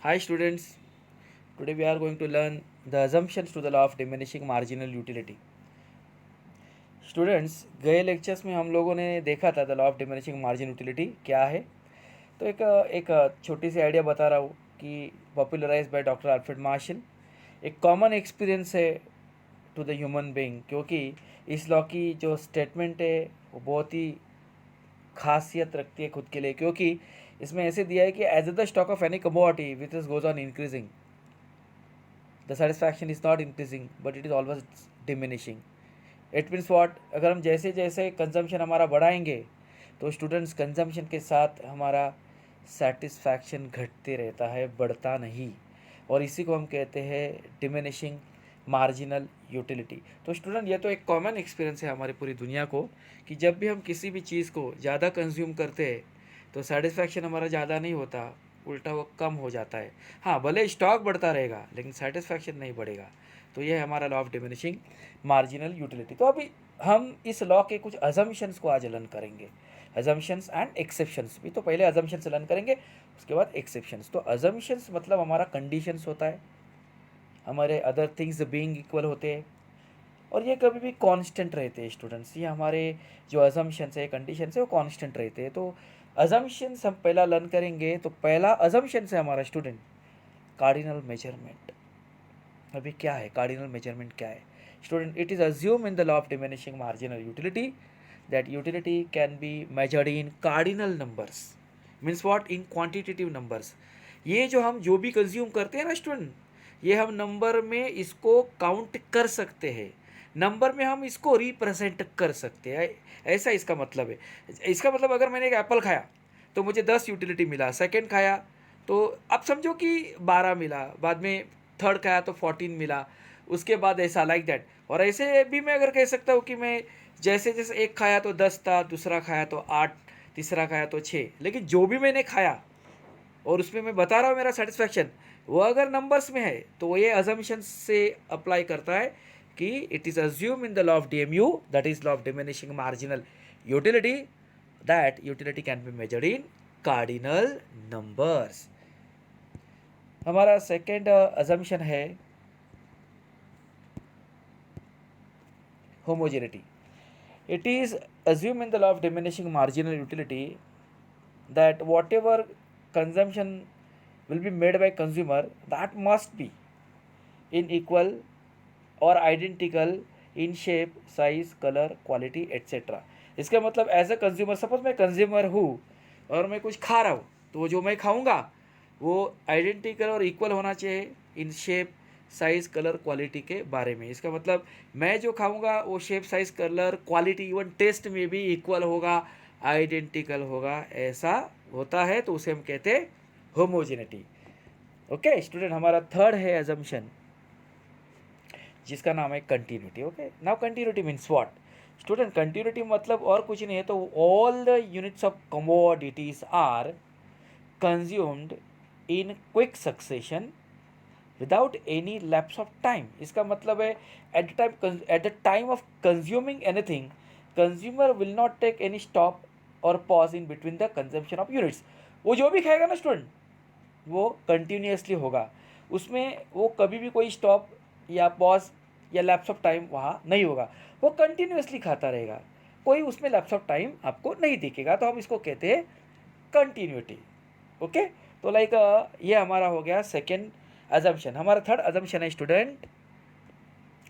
Hi students, today we are going to learn the assumptions to the law of diminishing marginal utility. Students, गए lectures में हम लोगों ने देखा था the law of diminishing margin utility क्या है। तो एक छोटी सी आइडिया बता रहा हूँ कि popularise by doctor Alfred Marshall. एक कॉमन एक्सपीरियंस है टू द ह्यूमन बीइंग, क्योंकि इस लॉ की जो स्टेटमेंट है वो बहुत ही खासियत रखती है खुद के लिए, क्योंकि इसमें ऐसे दिया है कि as the stock of any commodity which is goes on increasing the satisfaction is not increasing but it is always diminishing. It means what, अगर हम जैसे जैसे कंजम्पशन हमारा बढ़ाएंगे तो स्टूडेंट्स कंजम्पशन के साथ हमारा सेटिस्फैक्शन घटते रहता है, बढ़ता नहीं। और इसी को हम कहते हैं डिमिनिशिंग मार्जिनल यूटिलिटी। तो स्टूडेंट, ये तो एक कॉमन एक्सपीरियंस है हमारी पूरी दुनिया को कि जब भी हम किसी भी चीज़ को ज़्यादा कंज्यूम करते हैं तो सेटिस्फैक्शन हमारा ज़्यादा नहीं होता, उल्टा वो कम हो जाता है। हाँ, भले स्टॉक बढ़ता रहेगा लेकिन सेटिस्फैक्शन नहीं बढ़ेगा। तो ये है हमारा law of diminishing marginal utility. तो अभी हम इस लॉ के कुछ अजम्पशंस को आज लर्न करेंगे, अजम्पशंस एंड एक्सेप्शंस भी। तो पहले अजम्पशंस लर्न करेंगे, उसके बाद एक्सेप्शंस। तो अजम्पशंस मतलब हमारा कंडीशंस होता है, हमारे अदर थिंग्स बीइंग इक्वल होते हैं और ये कभी भी कांस्टेंट रहते हैं स्टूडेंट्स। ये हमारे जो अजम्पशंस है, कंडीशंस है, वो कांस्टेंट रहते हैं। तो अजम्पशंस हम पहला लर्न करेंगे। तो पहला अजम्पशंस है हमारा स्टूडेंट कार्डिनल मेजरमेंट। अभी क्या है कार्डिनल मेजरमेंट, क्या है student? It is assume in the law of diminishing marginal utility that utility can be measured in cardinal numbers. Means what? In quantitative numbers. ये जो हम जो भी कंज्यूम करते हैं ना स्टूडेंट, ये हम नंबर में इसको काउंट कर सकते हैं, नंबर में हम इसको रिप्रेजेंट कर सकते हैं। ऐसा इसका मतलब है। इसका मतलब अगर मैंने एक एप्पल खाया तो मुझे 10 यूटिलिटी मिला, सेकंड खाया तो अब समझो कि 12 मिला, बाद में थर्ड खाया तो 14 मिला, उसके बाद ऐसा लाइक दैट। और ऐसे भी मैं अगर कह सकता हूँ कि मैं जैसे जैसे एक खाया तो 10 था, दूसरा खाया तो 8, तीसरा खाया तो 6, लेकिन जो भी मैंने खाया और उसमें मैं बता रहा हूँ मेरा सेटिस्फैक्शन, वो अगर नंबर्स में है तो ये अजम्पशन से अप्लाई करता है कि it is assume in the law of DMU, that is law of diminishing marginal utility, that utility can be measured in cardinal numbers. हमारा सेकेंड अजम्पशन है homogeneity. It is assumed in the law of diminishing marginal utility that whatever consumption will be made by consumer, that must be in equal or identical in shape, size, color, quality, etc. इसका मतलब as a consumer, suppose मैं consumer हूँ और मैं कुछ खा रहा हूँ, तो जो मैं खाऊंगा वो आइडेंटिकल और इक्वल होना चाहिए in shape, size, colour, quality के बारे में। इसका मतलब मैं जो खाऊंगा वो shape, size, colour, quality, even taste में भी इक्वल होगा, आइडेंटिकल होगा, ऐसा होता है तो उसे हम कहते हैं होमोजेनिटी। ओके स्टूडेंट, हमारा थर्ड है एजम्पशन जिसका नाम है continuity. Okay, now continuity means what student? Continuity मतलब और कुछ नहीं है, तो all the units of commodities are consumed in quick succession without any lapse of time. इसका मतलब है at the time of consuming anything, consumer will not take any stop और pause in between the consumption of units. वो जो भी खाएगा ना student, वो कंटिन्यूसली होगा, उसमें वो कभी भी कोई स्टॉप या पॉज या लैप्स ऑफ टाइम वहाँ नहीं होगा, वो कंटिन्यूसली खाता रहेगा, कोई उसमें लैप्स ऑफ टाइम आपको नहीं दिखेगा। तो हम इसको कहते हैं कंटिन्यूटी। ओके, तो लाइक ये हमारा हो गया सेकेंड अजम्पशन। हमारा थर्ड अजम्पशन है स्टूडेंट,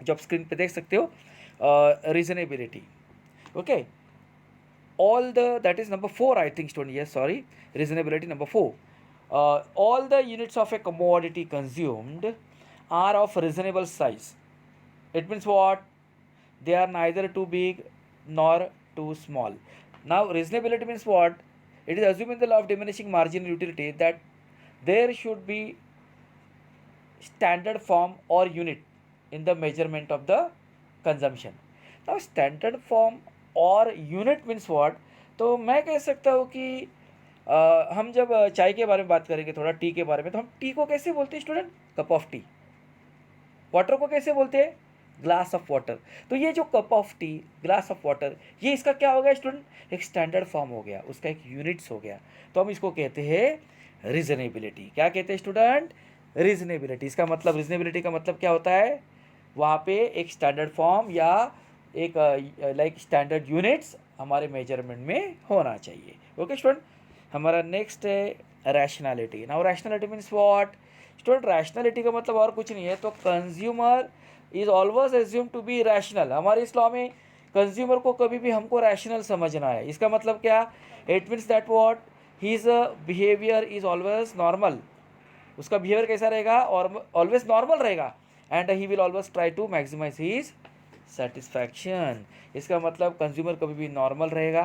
जो आप स्क्रीन पे देख सकते हो, reasonability. Okay, all the, that is number 4 I think student, yes sorry, reasonability number 4. All the units of a commodity consumed are of reasonable size. It means what? They are neither too big nor too small. Now reasonability means what? It is assuming the law of diminishing marginal utility that there should be standard form or unit in the measurement of the consumption. Now standard form और unit means what? तो मैं कह सकता हूँ कि हम जब चाय के बारे में बात करेंगे, थोड़ा टी के बारे में, तो हम टी को कैसे बोलते हैं student? Cup of T. Water को कैसे बोलते हैं? Glass of water. तो ये जो cup of T, glass of water, ये इसका क्या हो गया स्टूडेंट? एक स्टैंडर्ड फॉर्म हो गया, उसका एक यूनिट्स हो गया। तो हम इसको कहते हैं रीजनेबिलिटी। क्या कहते हैं स्टूडेंट? रीजनेबिलिटी। इसका मतलब, रीजनेबिलिटी का मतलब क्या होता है? वहाँ पे एक स्टैंडर्ड फॉर्म या एक लाइक स्टैंडर्ड यूनिट्स हमारे मेजरमेंट में होना चाहिए। ओके स्टूडेंट, हमारा नेक्स्ट है rationality. Now rationality means what student? Rationality का मतलब और कुछ नहीं है, तो consumer is always assume to be rational. हमारे इस लॉ में कंज्यूमर को कभी भी हमको रैशनल समझना है। इसका मतलब क्या? It means that what his behaviour is always normal. उसका बिहेवियर कैसा रहेगा? और ऑलवेज नॉर्मल रहेगा। And he will always try to maximise his satisfaction. इसका मतलब कंज्यूमर कभी भी नॉर्मल रहेगा,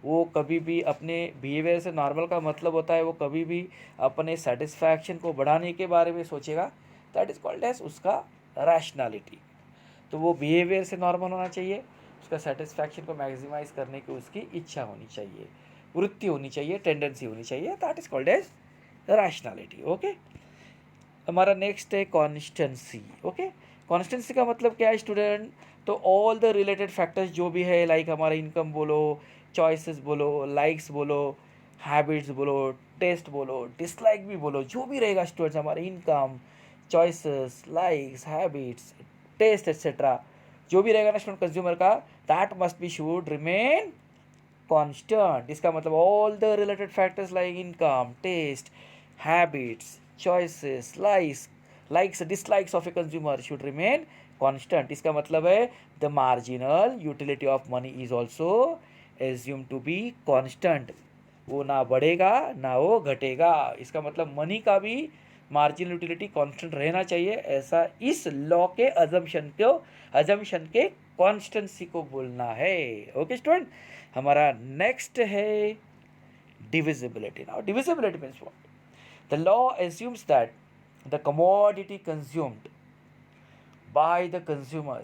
वो कभी भी अपने बिहेवियर से, नॉर्मल का मतलब होता है वो कभी भी अपने सेटिस्फैक्शन को बढ़ाने के बारे में सोचेगा। दैट इज कॉल्ड एज उसका रैशनैलिटी। तो वो बिहेवियर से नॉर्मल होना चाहिए, उसका सेटिस्फैक्शन को मैक्सिमाइज करने की उसकी इच्छा होनी चाहिए, वृत्ति होनी चाहिए, टेंडेंसी होनी चाहिए। That is called as rationality. Okay, हमारा नेक्स्ट है कॉन्स्टेंसी। ओके, कॉन्स्टेंसी का मतलब क्या है स्टूडेंट? तो ऑल द रिलेटेड फैक्टर्स जो भी है, लाइक हमारा इनकम बोलो, चॉइसेस बोलो, लाइक्स बोलो, हैबिट्स बोलो, टेस्ट बोलो, डिसलाइक भी बोलो, जो भी रहेगा स्टूडेंट्स, हमारे income, choices, likes, habits, taste etcetera, जो भी रहेगा ना स्टूडेंट कंज्यूमर का, that must be should remain constant. इसका मतलब all the related factors like income, taste, habits, choices, likes dislikes of a consumer should remain constant. इसका मतलब है the marginal utility of money is also assumed to be constant. वो ना बढ़ेगा ना वो घटेगा। इसका मतलब मनी का भी मार्जिनल यूटिलिटी कांस्टेंट रहना चाहिए, ऐसा इस लॉ के अजम्पशन के कॉन्स्टेंसी को बोलना है। ओके स्टूडेंट, हमारा नेक्स्ट है divisibility. Now divisibility means what? The law assumes that the commodity consumed by the consumer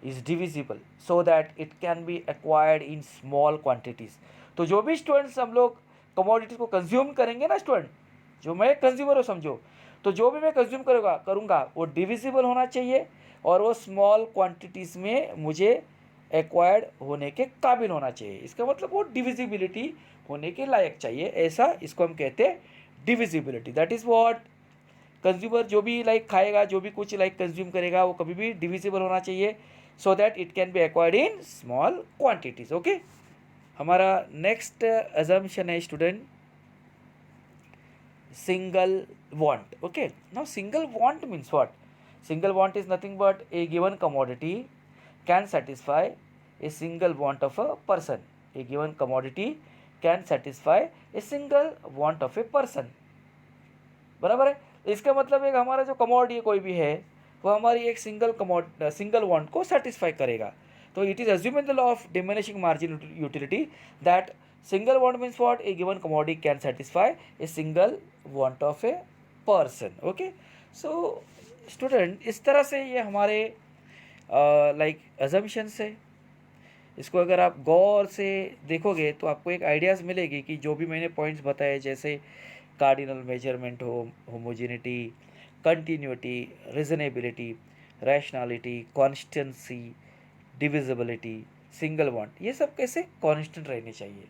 is divisible so that it can be acquired in small quantities. तो जो भी students हम लोग कमोडिटीज को consume करेंगे ना स्टूडेंट, जो मैं कंज्यूमर हो समझो, तो जो भी मैं कंज्यूम करूँगा वो डिविजिबल होना चाहिए और वो स्मॉल क्वांटिटीज़ में मुझे एक्वायर्ड होने के काबिल होना चाहिए। इसका मतलब वो डिविजिबिलिटी होने के लायक चाहिए, ऐसा इसको हम कहते हैं divisibility. That is what consumer जो भी लाइक खाएगा, जो भी कुछ लाइक कंज्यूम करेगा, वो कभी भी डिविजिबल होना चाहिए so that it can be acquired in small quantities. Okay, हमारा नेक्स्ट अजम्पशन है student single want. Okay, now single want means what? Single want is nothing but A given commodity can satisfy a single want of a person. A given commodity can satisfy a single want of a person. बराबर है। इसका मतलब एक हमारा जो commodity कोई भी है वो हमारी एक सिंगल वांट को सेटिस्फाई करेगा। तो it is assume in the law of diminishing margin utility that single want means what? A given commodity can satisfy a single want of a person. Okay, so student इस तरह से ये हमारे like assumptions है। इसको अगर आप गौर से देखोगे तो आपको एक आइडियाज़ मिलेगी कि जो भी मैंने पॉइंट्स बताए, जैसे कार्डिनल मेजरमेंट हो, homogeneity, continuity, reasonability, rationality, constituency, divisibility, single want, ये सब कैसे कांस्टेंट रहने चाहिए,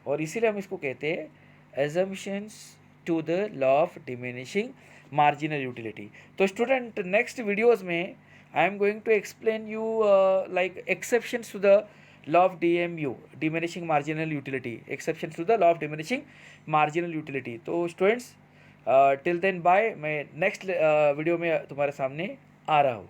और इसीलिए हम इसको कहते हैं assumptions to the law of diminishing marginal utility. तो स्टूडेंट नेक्स्ट वीडियोज़ में I am going to explain you like exceptions to the law of DMU, diminishing marginal utility, exceptions to the law of diminishing marginal utility. तो students till then bye, मैं next video में तुम्हारे सामने आ रहा हूँ।